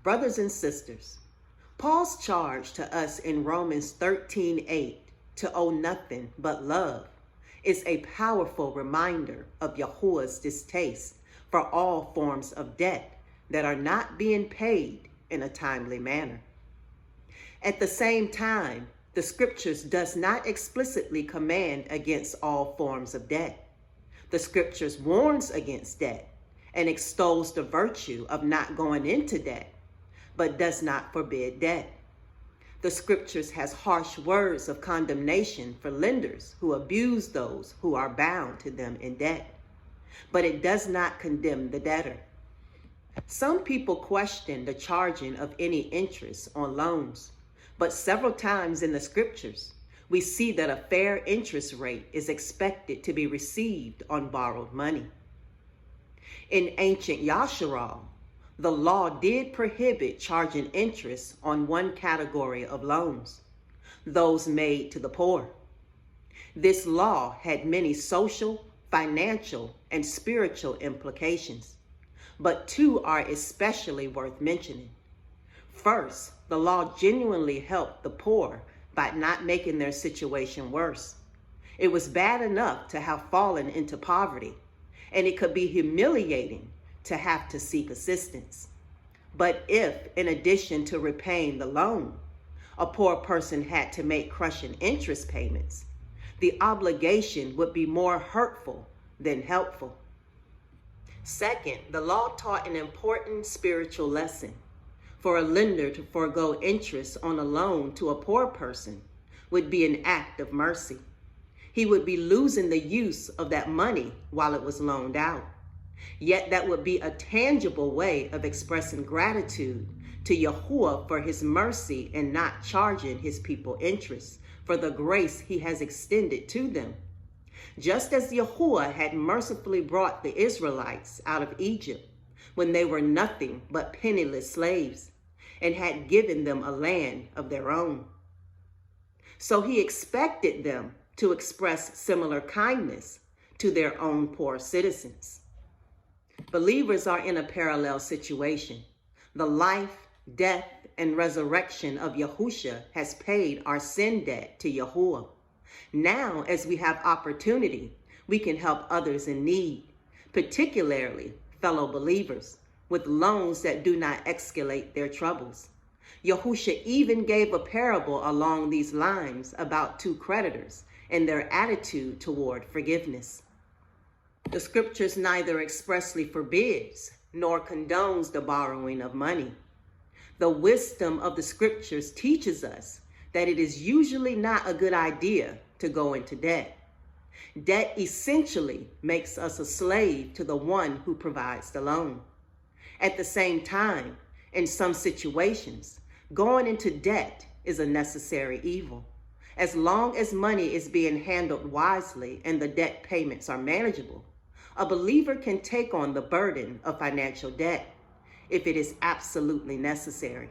Brothers and sisters, Paul's charge to us in Romans 13:8 to owe nothing but love is a powerful reminder of Yahuwah's distaste for all forms of debt that are not being paid in a timely manner. At the same time, the scriptures does not explicitly command against all forms of debt. The scriptures warns against debt and extols the virtue of not going into debt, but does not forbid debt. The scriptures has harsh words of condemnation for lenders who abuse those who are bound to them in debt, but it does not condemn the debtor. Some people question the charging of any interest on loans, but several times in the scriptures, we see that a fair interest rate is expected to be received on borrowed money. In ancient Yasharal, the law did prohibit charging interest on one category of loans, those made to the poor. This law had many social, financial, and spiritual implications, but two are especially worth mentioning. First, the law genuinely helped the poor by not making their situation worse. It was bad enough to have fallen into poverty, and it could be humiliating to have to seek assistance. But if, in addition to repaying the loan, a poor person had to make crushing interest payments, the obligation would be more hurtful than helpful. Second, the law taught an important spiritual lesson. For a lender to forego interest on a loan to a poor person would be an act of mercy. He would be losing the use of that money while it was loaned out. Yet that would be a tangible way of expressing gratitude to Yahuwah for his mercy in not charging his people interest for the grace he has extended to them. Just as Yahuwah had mercifully brought the Israelites out of Egypt when they were nothing but penniless slaves and had given them a land of their own. So he expected them to express similar kindness to their own poor citizens. Believers are in a parallel situation. The life, death, and resurrection of Yahusha has paid our sin debt to Yahuwah. Now, as we have opportunity, we can help others in need, particularly fellow believers, with loans that do not escalate their troubles. Yahusha even gave a parable along these lines about two creditors and their attitude toward forgiveness. The scriptures neither expressly forbids nor condones the borrowing of money. The wisdom of the scriptures teaches us that it is usually not a good idea to go into debt. Debt essentially makes us a slave to the one who provides the loan. At the same time, in some situations, going into debt is a necessary evil. As long as money is being handled wisely and the debt payments are manageable, a believer can take on the burden of financial debt if it is absolutely necessary.